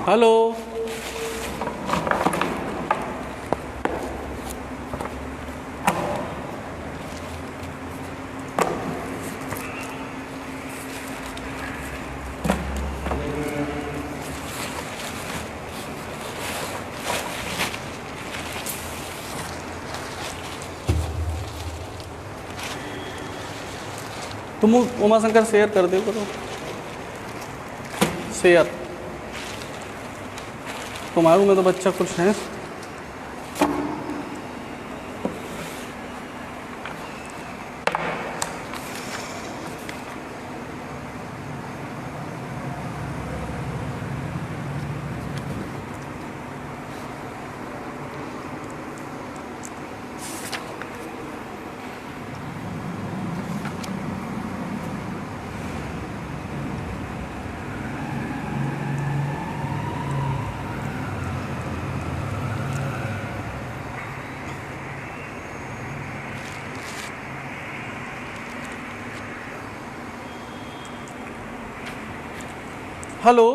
Hello. तुम Umashankar share कर दो करो, शेयर। तुम्हारे में तो बच्चा कुछ है। हेलो।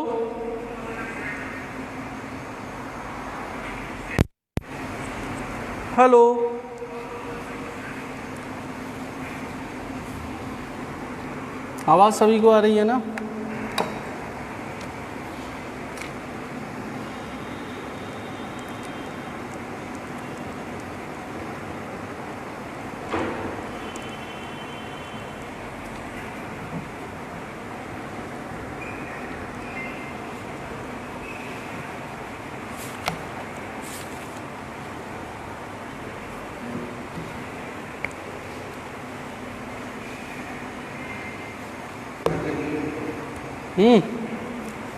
हेलो। आवाज़ सभी को आ रही है ना?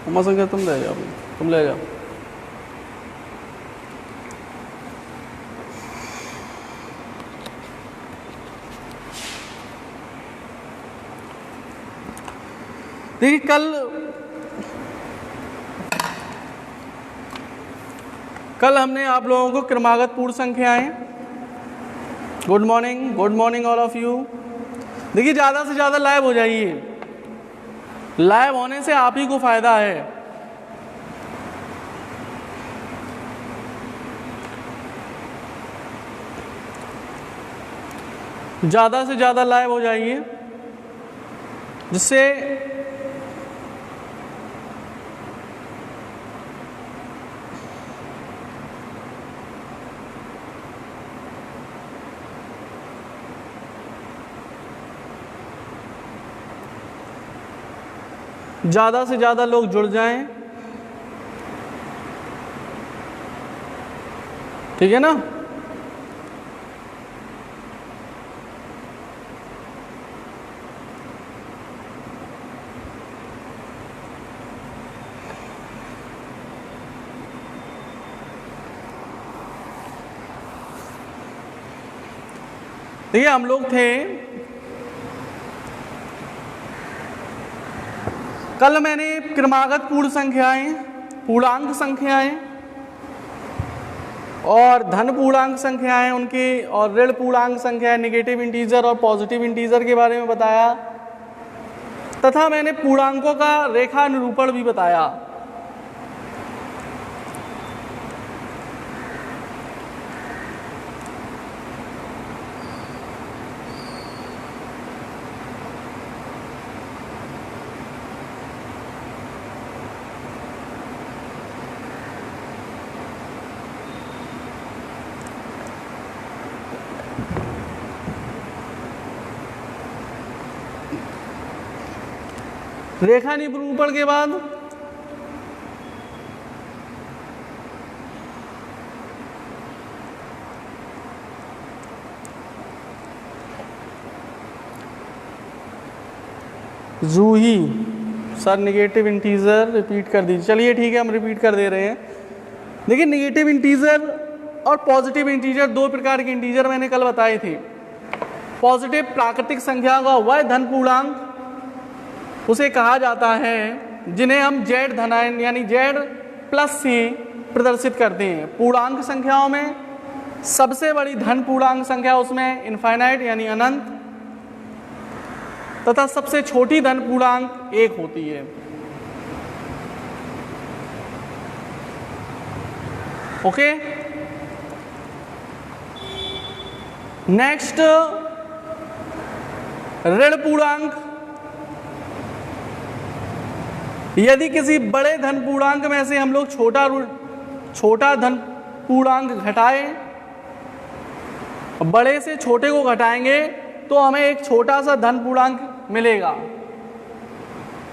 उमाशंकर तुम ले जाओ, तुम ले जाओ। देखिए कल हमने आप लोगों को क्रमागत पूर्ण संख्याएं, good morning all of you. देखिए ज़्यादा से ज़्यादा लाइव हो जाइए, लाइव होने से आप ही को फायदा है। ज़्यादा से ज़्यादा लाइव हो जाइए, जिससे ज़्यादा से ज़्यादा लोग जुड़ जाएं। ठीक है ना? देखिए हम लोग थे, कल मैंने क्रमागत पूर्ण संख्याएं, पूर्णांक संख्याएं और धन पूर्णांक संख्याएं उनके, और ऋण पूर्णांक संख्याएं, नेगेटिव इंटीजर और पॉजिटिव इंटीजर के बारे में बताया, तथा मैंने पूर्णांकों का रेखा निरूपण भी बताया। रेखा निरूपण के बाद जूही सर नेगेटिव इंटीजर रिपीट कर दीजिए। चलिए ठीक है, हम रिपीट कर दे रहे हैं। देखिए नेगेटिव इंटीजर और पॉजिटिव इंटीजर दो प्रकार के इंटीजर मैंने कल बताए थे। पॉजिटिव प्राकृतिक संख्या का वह धन पूर्णांक उसे कहा जाता है जिन्हें हम जेड धनायन यानी जेड प्लस से प्रदर्शित करते हैं। पूर्णांक संख्याओं में सबसे बड़ी धन पूर्णांक संख्या उसमें इनफाइनाइट यानी अनंत, तथा सबसे छोटी धन पूर्णांक 1 होती है। ओके। नेक्स्ट ऋण पूर्णांक। यदि किसी बड़े धन पूर्णांक में से हम लोग छोटा धन पूर्णांक घटाएं, बड़े से छोटे को घटाएंगे तो हमें एक छोटा सा धन पूर्णांक मिलेगा,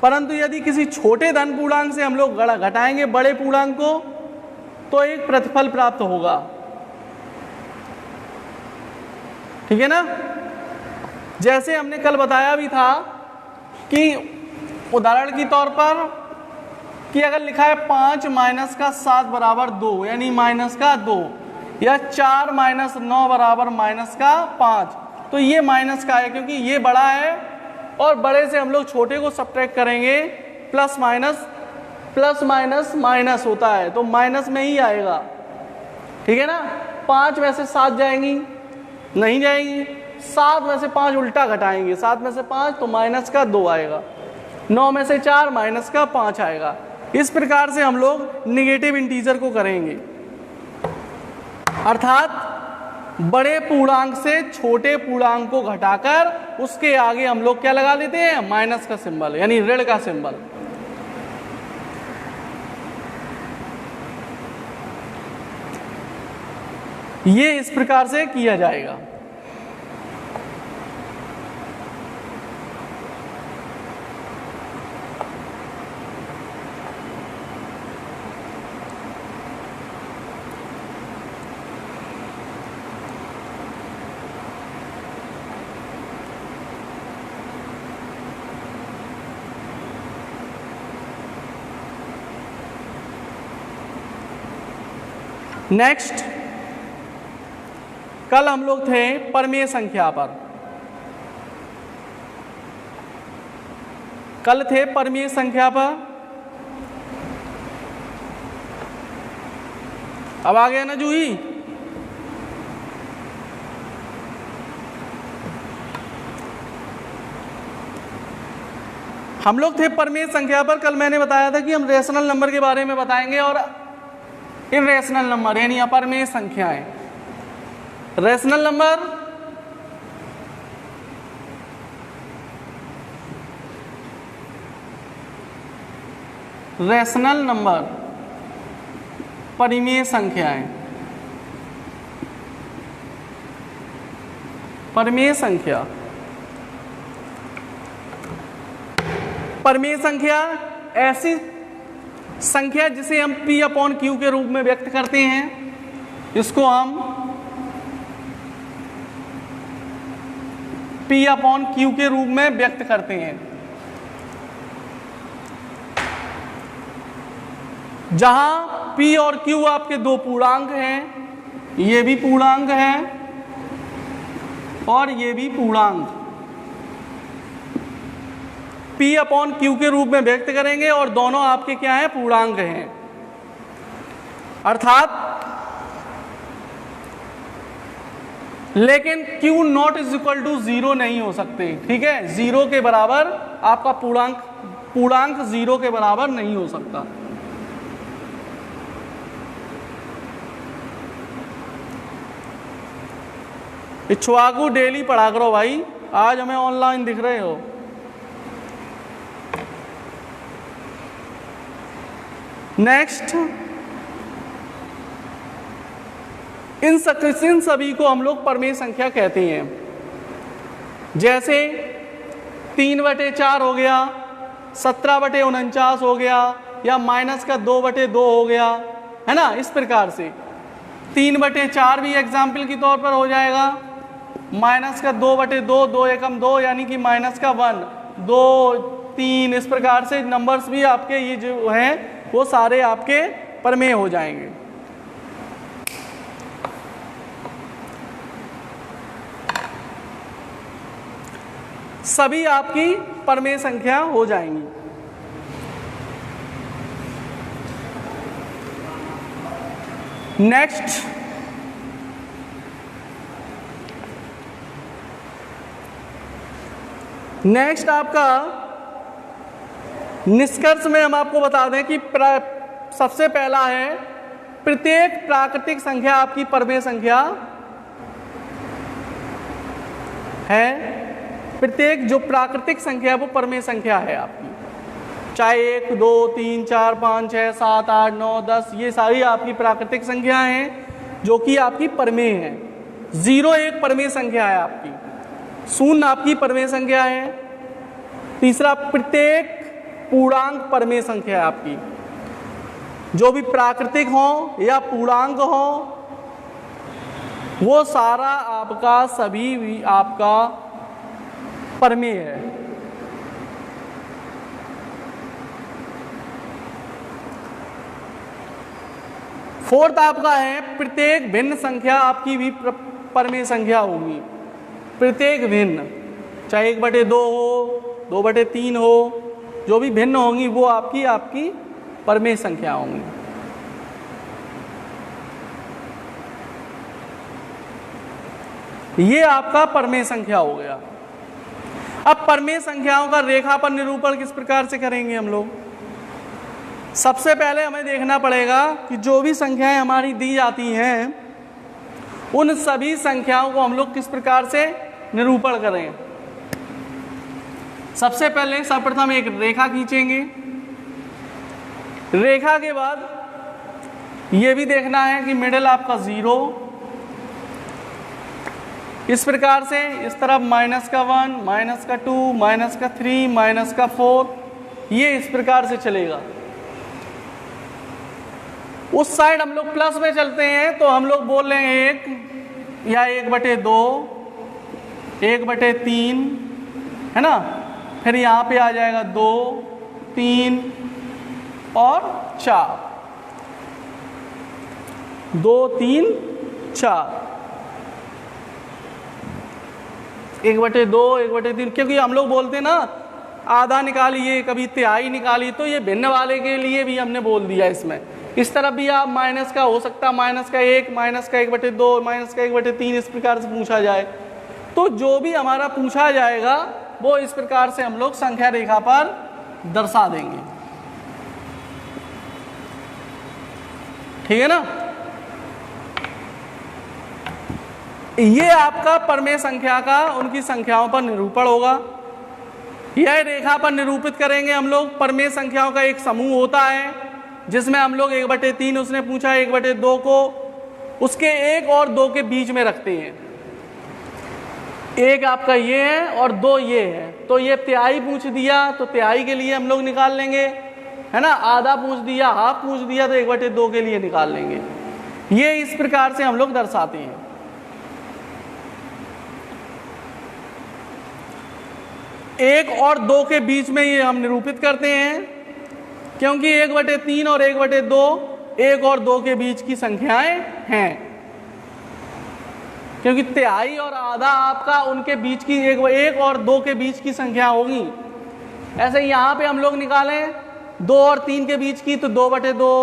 परंतु यदि किसी छोटे धन पूर्णांक से हम लोग घटाएंगे बड़े पूर्णांक को तो एक प्रतिफल प्राप्त होगा। ठीक है ना। जैसे हमने कल बताया भी था कि उदाहरण के तौर पर कि अगर लिखा है 5 माइनस का 7 बराबर 2 यानी माइनस का 2, या 4 माइनस 9 बराबर माइनस का 5, तो ये माइनस का है क्योंकि ये बड़ा है और बड़े से हम लोग छोटे को सब्ट्रैक्ट करेंगे, प्लस माइनस माइनस होता है तो माइनस में ही आएगा। ठीक है ना। 5 में से 7 जाएंगी, नहीं जाएंगी। 7 में से 5 उल्टा घटाएंगे, 7 में से 5 तो माइनस का 2 आएगा, 9 में से 4 माइनस का 5 आएगा। इस प्रकार से हम लोग निगेटिव इंटीजर को करेंगे, अर्थात बड़े पूर्णांक से छोटे पूर्णांक को घटाकर उसके आगे हम लोग क्या लगा देते हैं, माइनस का सिंबल यानी ऋण का सिंबल। ये इस प्रकार से किया जाएगा। नेक्स्ट, कल हम लोग थे परमेय संख्या पर। कल थे परमेय संख्या पर, अब आ गया ना जूही। हम लोग थे परमेय संख्या पर। कल मैंने बताया था कि हम रेशनल नंबर के बारे में बताएंगे और इरेशनल नंबर यानी अपरमेय संख्याएं। रेशनल नंबर परिमेय संख्याएं। परमेय संख्या, परमेय संख्या ऐसी संख्या जिसे हम P अपॉन Q के रूप में व्यक्त करते हैं, इसको हम P अपॉन Q के रूप में व्यक्त करते हैं। जहां P और Q आपके दो पूर्णांक हैं, ये भी पूर्णांक है और ये भी पूर्णांक, P अपॉन Q के रूप में व्यक्त करेंगे और दोनों आपके क्या हैं, पूर्णांक हैं। अर्थात लेकिन Q not is equal to 0 नहीं हो सकते। ठीक है, 0 के बराबर आपका पूर्णांक 0 के बराबर नहीं हो सकता। इच्छुआकू डेली पढ़ा करो भाई, आज हमें ऑनलाइन दिख रहे हो। नेक्स्ट, इन सभी को हम लोग परमेय संख्या कहते हैं। जैसे 3/4 हो गया, 17/49 हो गया, या माइनस का 2/2 हो गया, है ना। इस प्रकार से 3/4 भी एग्जाम्पल के तौर पर हो जाएगा। माइनस का 2/2, 2 एकम 2 यानी कि माइनस का 1, 2, 3, इस प्रकार से नंबर्स भी आपके ये जो हैं वो सारे आपके परमेय हो जाएंगे। सभी आपकी परमेय संख्या हो जाएंगी। नेक्स्ट, आपका निष्कर्ष में हम आपको बता दें कि सबसे पहला है प्रत्येक प्राकृतिक संख्या आपकी परमेय संख्या है। प्रत्येक जो प्राकृतिक संख्या है वो परमेय संख्या है आपकी, चाहे 1 2 3 4 5 6 7 8 9 10 ये सारी आपकी प्राकृतिक संख्या हैं जो कि आपकी परमेय है। 0 एक परमेय संख्या है आपकी, 0 आपकी परमेय संख्या है। तीसरा, प्रत्येक पूर्णांक परमेय संख्या है आपकी, जो भी प्राकृतिक हो या पूर्णांक हो वो सारा आपका सभी भी आपका परमेय है। फोर्थ आपका है प्रत्येक भिन्न संख्या आपकी भी परमेय संख्या होगी। प्रत्येक भिन्न, चाहे 1/2 हो 2/3 हो, जो भी भिन्न होंगी वो आपकी परमेय संख्या होंगी। ये आपका परमेय संख्या हो गया। अब परमेय संख्याओं का रेखा पर निरूपण किस प्रकार से करेंगे हम लोग? सबसे पहले हमें देखना पड़ेगा कि जो भी संख्याएं हमारी दी जाती हैं उन सभी संख्याओं को हम लोग किस प्रकार से निरूपण करें। सबसे पहले सर्वप्रथम एक रेखा खींचेंगे। रेखा के बाद ये भी देखना है कि मिडिल आपका 0, इस प्रकार से इस तरफ -1, -2, -3, -4, ये इस प्रकार से चलेगा। उस साइड हम लोग प्लस में चलते हैं तो हम लोग बोल रहे हैं 1 या 1/2, 1/3, है ना। फिर यहाँ पे आ जाएगा 2, 3 और 4, 2, 3, 4, 1/2, 1/3, क्योंकि हम लोग बोलते हैं ना आधा निकालिए, कभी तिहाई निकालिए, तो ये भिन्न वाले के लिए भी हमने बोल दिया। इसमें इस तरफ भी आप माइनस का हो सकता है, -1, -1/2, -1/3 इस प्रकार से पूछा जाए। तो जो भी हमारा पूछा जाएगा वो इस प्रकार से हम लोग संख्या रेखा पर दर्शा देंगे, ठीक है ना। ये आपका परमेय संख्या का उनकी संख्याओं पर निरूपण होगा। यह रेखा पर निरूपित करेंगे हम लोग। परमेय संख्याओं का एक समूह होता है जिसमें हम लोग 1/3 उसने पूछा, 1/2 को उसके 1 और 2 के बीच में रखते हैं। 1 आपका ये है और 2 ये है, तो ये तिहाई पूछ दिया तो तिहाई के लिए हम लोग निकाल लेंगे, है ना। आधा पूछ दिया, हाफ पूछ दिया तो 1/2 के लिए निकाल लेंगे। ये इस प्रकार से हम लोग दर्शाते हैं। 1 और 2 के बीच में ये हम निरूपित करते हैं, क्योंकि 1/3 और 1/2 1 और 2 के बीच की संख्याएं हैं। क्योंकि तिहाई और आधा आपका उनके बीच की 1 और 2 के बीच की संख्या होगी। ऐसे यहाँ पे हम लोग निकालें 2 और 3 के बीच की तो 2/2,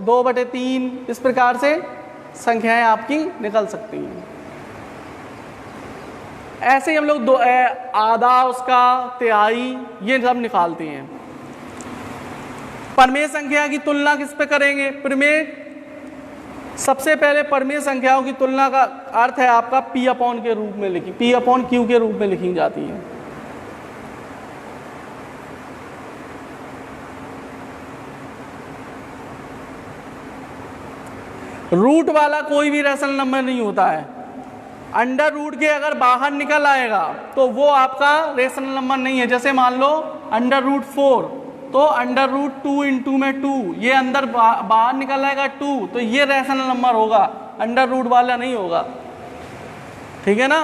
2/3 इस प्रकार से संख्याएं आपकी निकल सकती हैं। ऐसे ही हम लोग आधा उसका तिहाई ये सब निकालते हैं। परमेय संख्या की तुलना किस पे करेंगे? प्रमेय सबसे पहले परमेय संख्याओं की तुलना का अर्थ है आपका P/Q के रूप में लिखी, P/Q के रूप में लिखी जाती है। रूट वाला कोई भी रेशनल नंबर नहीं होता है। अंडर रूट के अगर बाहर निकल आएगा तो वो आपका रेशनल नंबर नहीं है। जैसे मान लो √4 तो √2 × में 2, ये अंदर बाहर निकल आएगा 2, तो ये रेशनल नंबर होगा, अंडर रूट वाला नहीं होगा, ठीक है ना।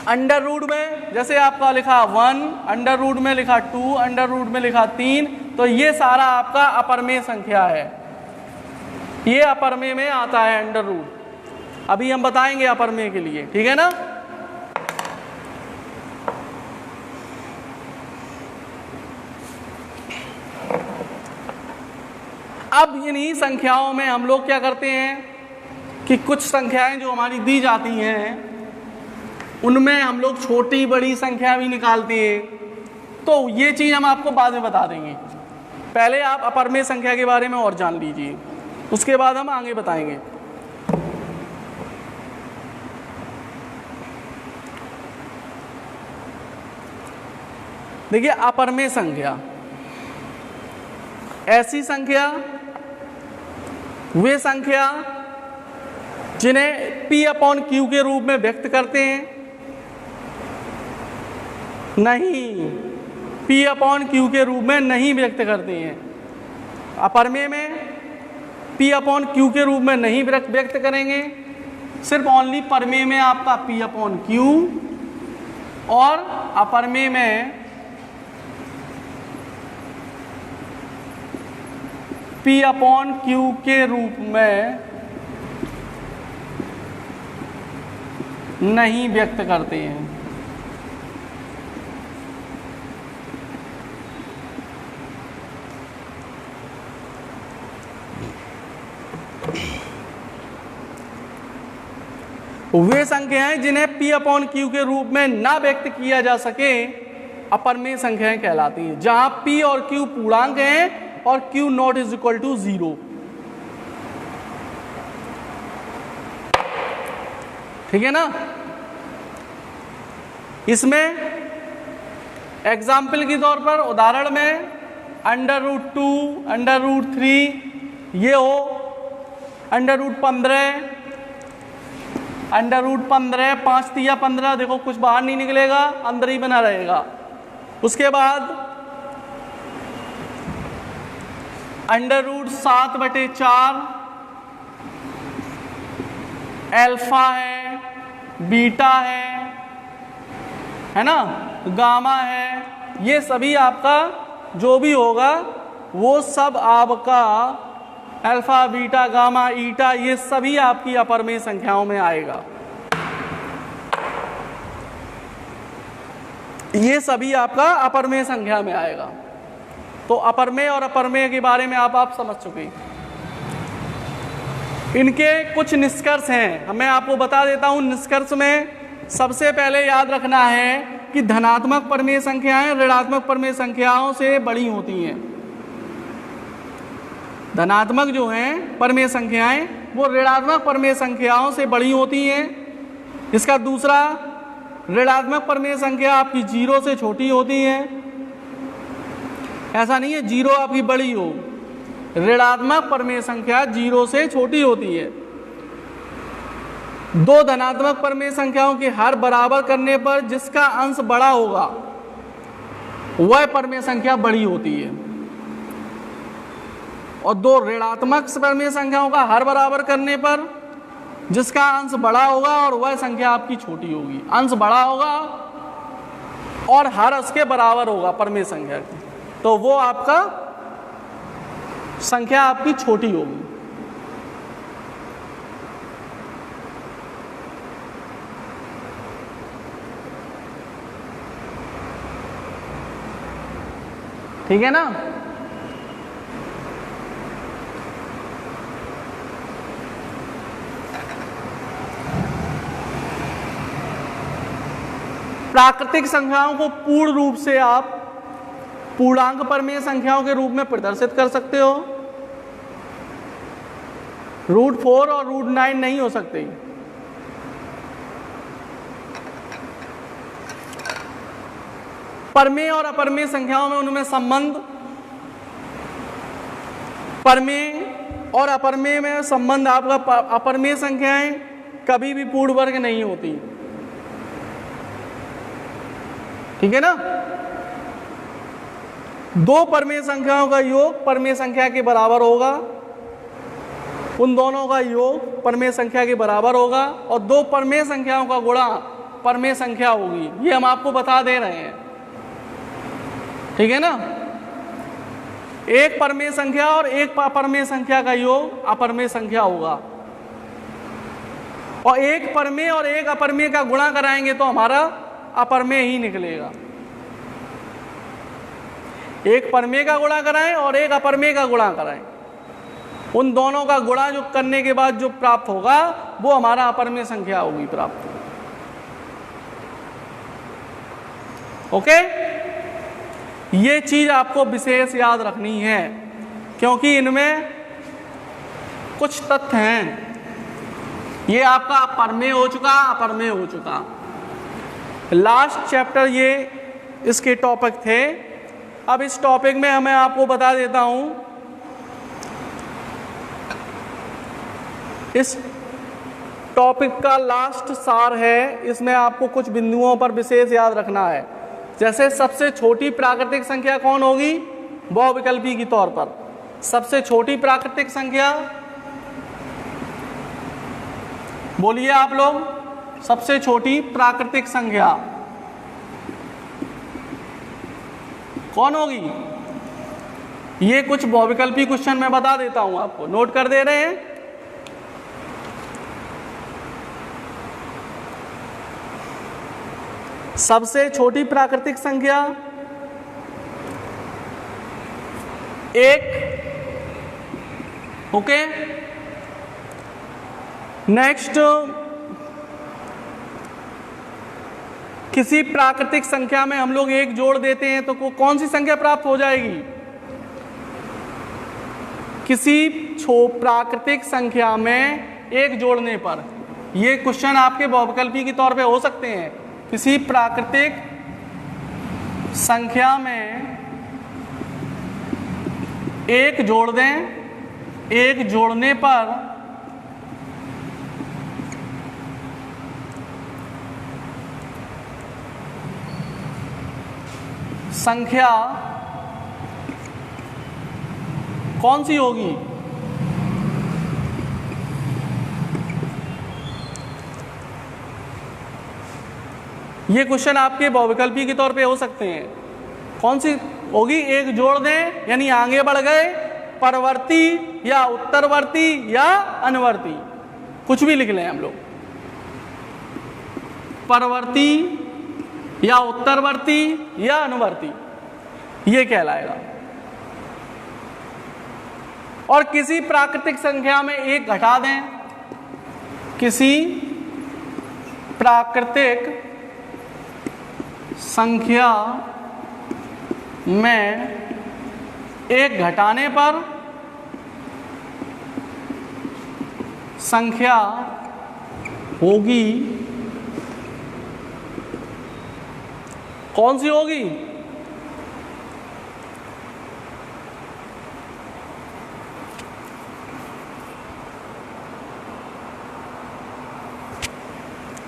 अंडर रूट में जैसे आपका लिखा 1, अंडर रूट में लिखा 2, अंडर रूट में लिखा 3, तो ये सारा आपका अपरमेय संख्या है। ये अपरमेय में आता है अंडर रूट। अभी हम बताएंगे अपरमेय के लिए, ठीक है ना। अब इन्हीं संख्याओं में हम लोग क्या करते हैं कि कुछ संख्याएं जो हमारी दी जाती हैं उनमें हम लोग छोटी बड़ी संख्या भी निकालते हैं। तो ये चीज़ हम आपको बाद में बता देंगे। पहले आप अपरमेय संख्या के बारे में और जान लीजिए। उसके बाद हम आगे बताएंगे। देखिए अपरमेय संख्या, ऐसी संख्या, वे संख्या जिन्हें P अपॉन Q के रूप में व्यक्त करते हैं, नहीं, P अपॉन Q के रूप में नहीं व्यक्त करते हैं। अपरमेय में P अपॉन Q के रूप में नहीं व्यक्त करेंगे, सिर्फ ओनली परमेय में आपका P अपॉन Q, और अपरमेय में P अपॉन Q के रूप में नहीं व्यक्त करते हैं। वे संख्याएं जिन्हें P अपॉन Q के रूप में ना व्यक्त किया जा सके अपरमेय संख्याएं कहलाती हैं, जहां P और Q पूर्णांक हैं और Q not is equal to 0। ठीक है ना। इसमें एग्जाम्पल के तौर पर, उदाहरण में √2, √3 ये हो, √15, √15, 5 तिया 15, देखो कुछ बाहर नहीं निकलेगा, अंदर ही बना रहेगा। उसके बाद √7/4 अल्फा है, बीटा है ना, गामा है, ये सभी आपका जो भी होगा वो सब आपका अल्फा, बीटा, गामा, ईटा, ये सभी आपकी अपरमेय संख्याओं में आएगा। ये सभी आपका अपरमेय संख्या में आएगा। तो अपरमेय और अपरमेय के बारे में आप समझ चुके। इनके कुछ निष्कर्ष हैं, मैं आपको बता देता हूं। निष्कर्ष में सबसे पहले याद रखना है कि धनात्मक परमेय संख्याएं ऋणात्मक परमेय संख्याओं से बड़ी होती हैं। धनात्मक जो हैं परमेय संख्याएं वो ऋणात्मक परमेय संख्याओं से बड़ी होती हैं। इसका दूसरा, ऋणात्मक परमेय संख्या आपकी 0 से छोटी होती है। ऐसा नहीं है 0 आपकी बड़ी हो, ऋणात्मक परमेय संख्या 0 से छोटी होती है। दो धनात्मक परमेय संख्याओं के हर बराबर करने पर जिसका अंश बड़ा होगा वह परमेय संख्या बड़ी होती है, और दो ऋणात्मक परमेय संख्याओं का हर बराबर करने पर जिसका अंश बड़ा होगा और वह संख्या आपकी छोटी होगी। अंश बड़ा होगा और हर उसके बराबर होगा परमेय संख्या की, तो वो आपका संख्या आपकी छोटी होगी। ठीक है ना। प्राकृतिक संख्याओं को पूर्ण रूप से आप पूर्णांक परमेय संख्याओं के रूप में प्रदर्शित कर सकते हो। √4 और √9 नहीं हो सकते। परमेय और अपरमेय संख्याओं में उनमें संबंध, परमेय और अपरमेय में संबंध आपका, अपरमेय संख्याएं कभी भी पूर्ण वर्ग नहीं होती। ठीक है ना। दो परमेय संख्याओं का योग परमेय संख्या के बराबर होगा, उन दोनों का योग परमेय संख्या के बराबर होगा, और दो परमेय संख्याओं का गुणा परमेय संख्या होगी। ये हम आपको बता दे रहे हैं। ठीक है ना। एक परमेय संख्या और एक अपरमेय संख्या का योग अपरमेय संख्या होगा, और एक परमेय और एक अपरमेय का गुणा कराएंगे तो हमारा अपरमेय ही निकलेगा। एक परमेय का गुणा कराएं और एक अपरमेय का गुणा कराएं, उन दोनों का गुणा जो करने के बाद जो प्राप्त होगा वो हमारा अपरमेय संख्या होगी प्राप्त। ओके, ये चीज आपको विशेष याद रखनी है, क्योंकि इनमें कुछ तथ्य हैं। ये आपका परमेय हो चुका, अपरमेय हो चुका। लास्ट चैप्टर ये इसके टॉपिक थे। अब इस टॉपिक में मैं आपको बता देता हूं, इस टॉपिक का लास्ट सार है। इसमें आपको कुछ बिंदुओं पर विशेष याद रखना है। जैसे सबसे छोटी प्राकृतिक संख्या कौन होगी, बहुविकल्पी के तौर पर सबसे छोटी प्राकृतिक संख्या, बोलिए आप लोग, सबसे छोटी प्राकृतिक संख्या कौन होगी? ये कुछ बहुविकल्पी क्वेश्चन मैं बता देता हूं आपको, नोट कर दे रहे हैं। सबसे छोटी प्राकृतिक संख्या 1, ओके। नेक्स्ट, किसी प्राकृतिक संख्या में हम लोग 1 जोड़ देते हैं तो कौन सी संख्या प्राप्त हो जाएगी? किसी प्राकृतिक संख्या में 1 जोड़ने पर, ये क्वेश्चन आपके बहुविकल्पी के तौर पे हो सकते हैं। किसी प्राकृतिक संख्या में 1 जोड़ दें, 1 जोड़ने पर संख्या कौन सी होगी? ये क्वेश्चन आपके बहुविकल्पी के तौर पे हो सकते हैं। कौन सी होगी? 1 जोड़ दें यानी आगे बढ़ गए, परवर्ती या उत्तरवर्ती या अनुवर्ती, कुछ भी लिख लें हम लोग, परवर्ती या उत्तरवर्ती या अनुवर्ती, ये कहलाएगा। और किसी प्राकृतिक संख्या में 1 घटा दें, किसी प्राकृतिक संख्या में 1 घटाने पर संख्या होगी कौन सी होगी?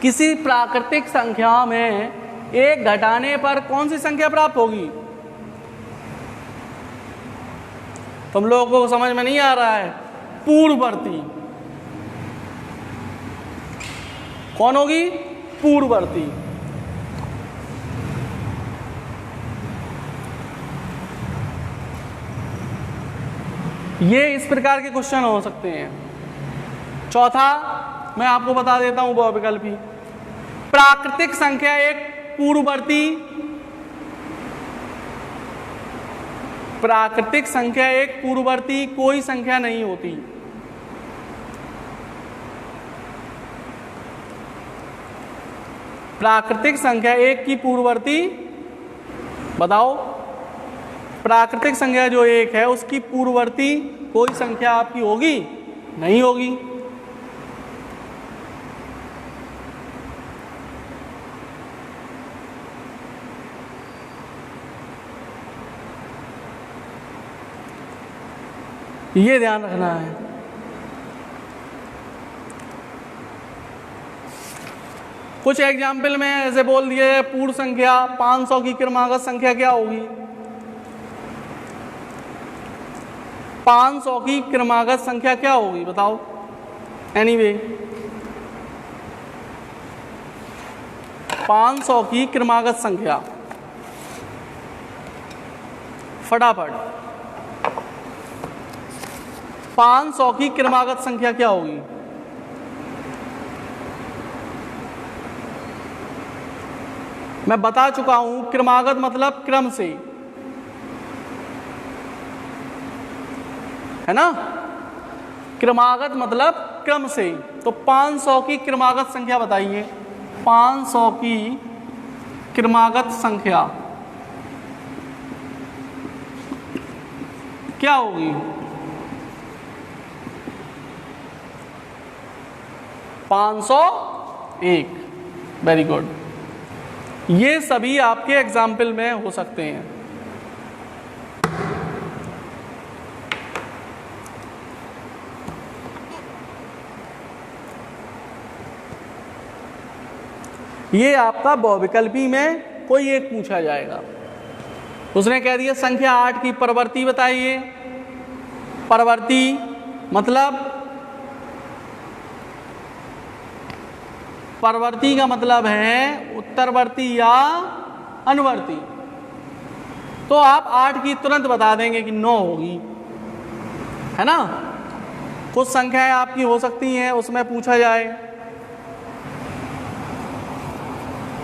किसी प्राकृतिक संख्या में 1 घटाने पर कौन सी संख्या प्राप्त होगी? तुम लोगों को समझ में नहीं आ रहा है? पूर्ववर्ती। कौन होगी? पूर्ववर्ती। ये इस प्रकार के क्वेश्चन हो सकते हैं। चौथा मैं आपको बता देता हूं बहुविकल्पी। प्राकृतिक संख्या एक पूर्ववर्ती, प्राकृतिक संख्या एक पूर्ववर्ती कोई संख्या नहीं होती। प्राकृतिक संख्या एक की पूर्ववर्ती बताओ। प्राकृतिक संख्या जो 1 है उसकी पूर्ववर्ती कोई संख्या आपकी होगी? नहीं होगी। ये ध्यान रखना है। कुछ एग्जाम्पल में ऐसे बोल दिए, पूर्ण संख्या 500 की क्रमागत संख्या क्या होगी? 500 की क्रमागत संख्या क्या होगी बताओ? एनीवे 500 की क्रमागत संख्या, फटाफट 500 की क्रमागत संख्या क्या होगी? मैं बता चुका हूं, क्रमागत मतलब क्रम से, है ना? क्रमागत मतलब क्रम से। तो 500 की क्रमागत संख्या बताइए। 500 की क्रमागत संख्या क्या होगी? 501। Very good. ये सभी आपके एग्जाम्पल में हो सकते हैं। ये आपका बहुविकल्पी में कोई एक पूछा जाएगा। उसने कह दिया संख्या 8 की परवर्ती बताइए। परवर्ती मतलब, परवर्ती का मतलब है उत्तरवर्ती या अनुवर्ती। तो आप 8 की तुरंत बता देंगे कि 9 होगी, है ना। कुछ संख्याएं आपकी हो सकती हैं उसमें पूछा जाए,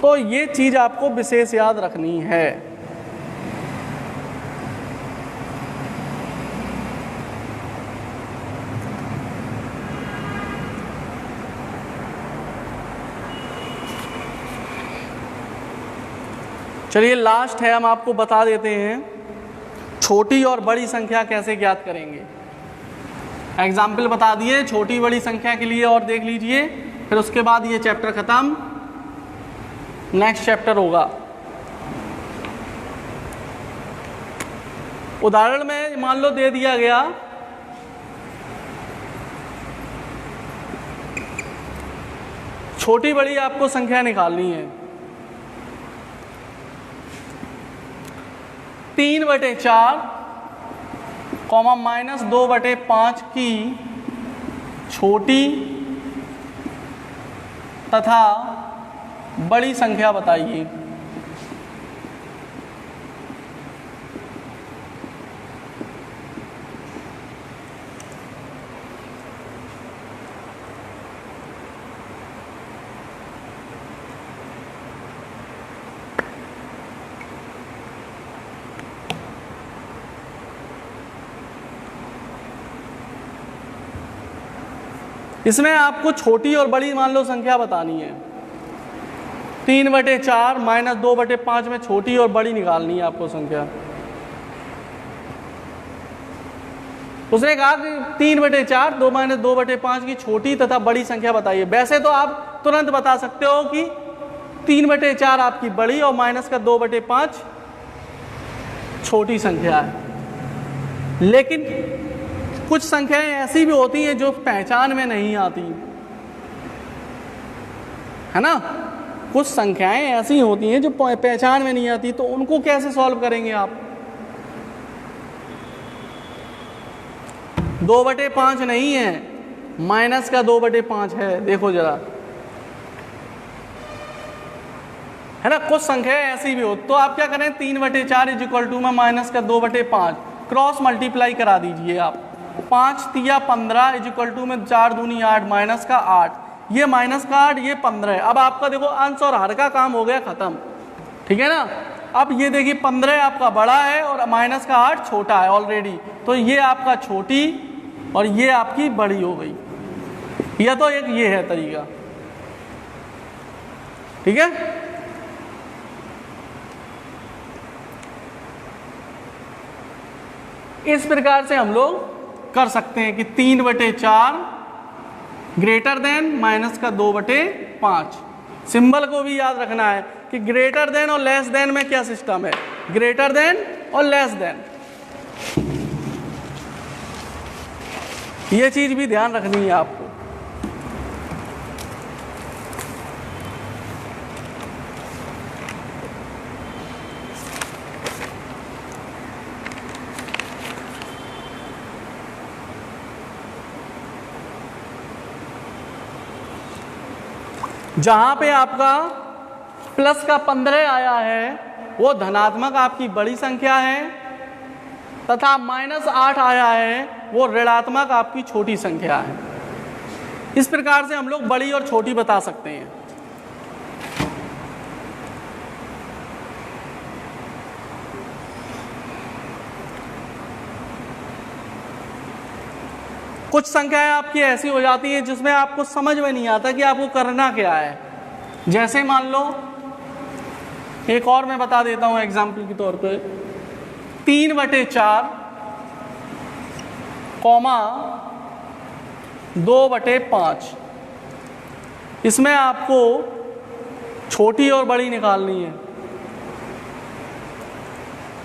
तो ये चीज आपको विशेष याद रखनी है। चलिए लास्ट है, हम आपको बता देते हैं छोटी और बड़ी संख्या कैसे ज्ञात करेंगे। एग्जाम्पल बता दिए छोटी बड़ी संख्या के लिए, और देख लीजिए, फिर उसके बाद ये चैप्टर खत्म, नेक्स्ट चैप्टर होगा। उदाहरण में मान लो दे दिया गया छोटी बड़ी आपको संख्या निकालनी है। 3/4 -2/5 की छोटी तथा बड़ी संख्या बताइए। इसमें आपको छोटी और बड़ी मान लो संख्या बतानी है। 3/4 -2/5 में छोटी और बड़ी निकालनी है आपको संख्या। उसने कहा कि 3/4 2 - 2/5 की छोटी तथा बड़ी संख्या बताइए। वैसे तो आप तुरंत बता सकते हो कि 3/4 आपकी बड़ी और -2/5 छोटी संख्या है। लेकिन कुछ संख्याएं ऐसी भी होती हैं जो पहचान में नहीं आती, है ना। कुछ संख्याएं ऐसी होती हैं जो पहचान में नहीं आती, तो उनको कैसे सॉल्व करेंगे आप। 2/5 नहीं है, -2/5 है, देखो जरा, है ना। कुछ संख्याएं ऐसी भी हो, तो आप क्या करें, 3/4 = -2/5 क्रॉस मल्टीप्लाई करा दीजिए आप। 5 तिया 15 = 4 दूनी 8 -8, ये -8 ये 15 है। अब आपका देखो अंश और हर का काम हो गया खत्म, ठीक है ना। अब ये देखिए 15 आपका बड़ा है और -8 छोटा है ऑलरेडी, तो ये आपका छोटी और ये आपकी बड़ी हो गई। या तो एक ये है तरीका, ठीक है। इस प्रकार से हम लोग कर सकते हैं कि 3/4 ग्रेटर देन -2/5। सिंबल को भी याद रखना है कि ग्रेटर देन और लेस देन में क्या सिस्टम है, ग्रेटर देन और लेस देन, ये चीज भी ध्यान रखनी है आपको। जहां पे आपका प्लस का 15 आया है वो धनात्मक आपकी बड़ी संख्या है, तथा -8 आया है वो ऋणात्मक आपकी छोटी संख्या है। इस प्रकार से हम लोग बड़ी और छोटी बता सकते हैं। कुछ संख्याएं आपकी ऐसी हो जाती हैं जिसमें आपको समझ में नहीं आता कि आपको करना क्या है। जैसे मान लो, एक और मैं बता देता हूं एग्जाम्पल के तौर पे, 3/4 2/5 इसमें आपको छोटी और बड़ी निकालनी है।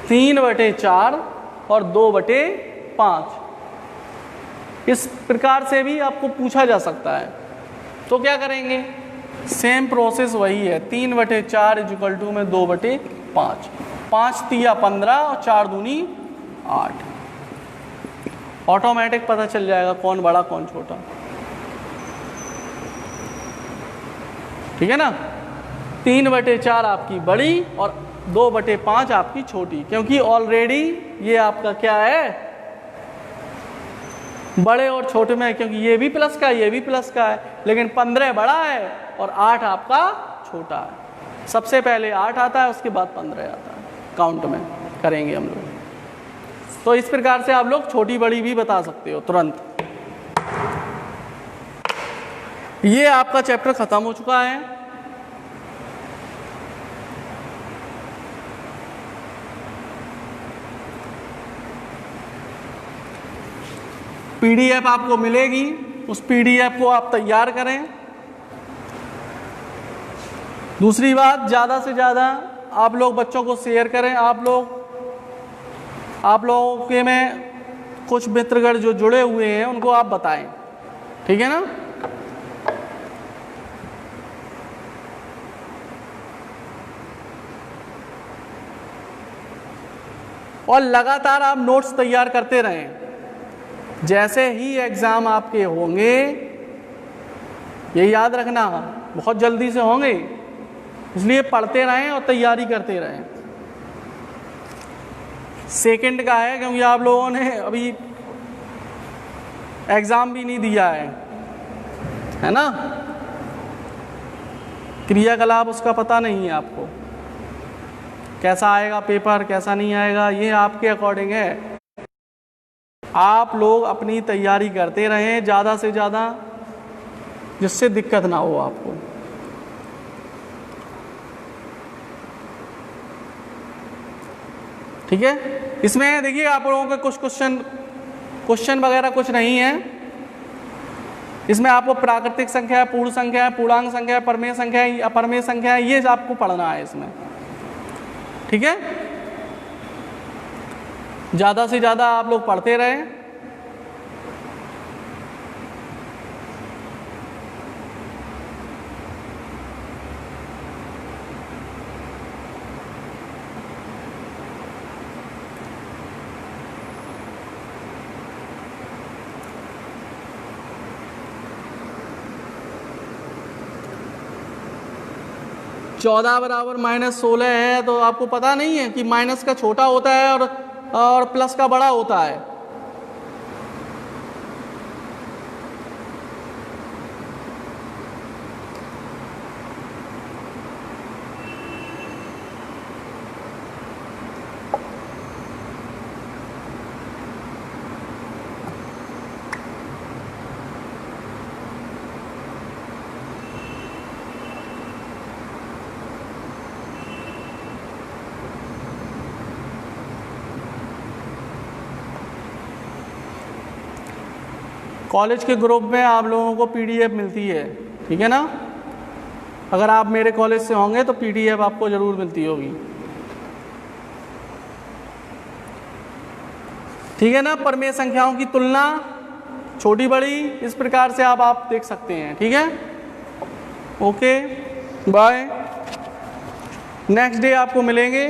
3/4 और 2/5। इस प्रकार से भी आपको पूछा जा सकता है। तो क्या करेंगे, सेम प्रोसेस वही है। 3/4 इक्वल टू में 2/5। 5 तिया 15 और 4 दूनी 8। ऑटोमेटिक पता चल जाएगा कौन बड़ा कौन छोटा। ठीक है ना। 3/4 आपकी बड़ी और 2/5 आपकी छोटी, क्योंकि ऑलरेडी ये आपका क्या है, बड़े और छोटे में, क्योंकि ये भी प्लस का है ये भी प्लस का है, लेकिन 15 बड़ा है और 8 आपका छोटा है। सबसे पहले 8 आता है, उसके बाद 15 आता है। काउंट में करेंगे हम लोग। तो इस प्रकार से आप लोग छोटी बड़ी भी बता सकते हो तुरंत। ये आपका चैप्टर खत्म हो चुका है। पीडीएफ आपको मिलेगी, उस पीडीएफ को आप तैयार करें। दूसरी बात, ज़्यादा से ज़्यादा आप लोग बच्चों को शेयर करें। आप लोगों के में कुछ मित्रगण जो जुड़े हुए हैं उनको आप बताएं। ठीक है ना। और लगातार आप नोट्स तैयार करते रहें। जैसे ही एग्ज़ाम आपके होंगे, ये याद रखना, बहुत जल्दी से होंगे, इसलिए पढ़ते रहें और तैयारी करते रहें। सेकंड का है, क्योंकि आप लोगों ने अभी एग्ज़ाम भी नहीं दिया है ना। क्रियाकलाप उसका पता नहीं है आपको, कैसा आएगा पेपर कैसा नहीं आएगा, ये आपके अकॉर्डिंग है। आप लोग अपनी तैयारी करते रहें ज़्यादा से ज़्यादा, जिससे दिक्कत ना हो आपको। ठीक है। इसमें देखिए आप लोगों के कुछ क्वेश्चन वगैरह कुछ नहीं है। इसमें आपको प्राकृतिक संख्या, पूर्ण संख्या, पूर्णांक संख्या, परमेय संख्या, अपरमेय संख्या, ये आपको पढ़ना है इसमें। ठीक है। ज़्यादा से ज़्यादा आप लोग पढ़ते रहें। चौदह बराबर -16 है, तो आपको पता नहीं है कि माइनस का छोटा होता है और प्लस का बड़ा होता है। कॉलेज के ग्रुप में आप लोगों को पीडीएफ मिलती है। ठीक है ना। अगर आप मेरे कॉलेज से होंगे तो पीडीएफ आपको ज़रूर मिलती होगी। ठीक है ना। परमेय संख्याओं की तुलना, छोटी बड़ी, इस प्रकार से आप देख सकते हैं। ठीक है। Okay bye. नेक्स्ट डे आपको मिलेंगे।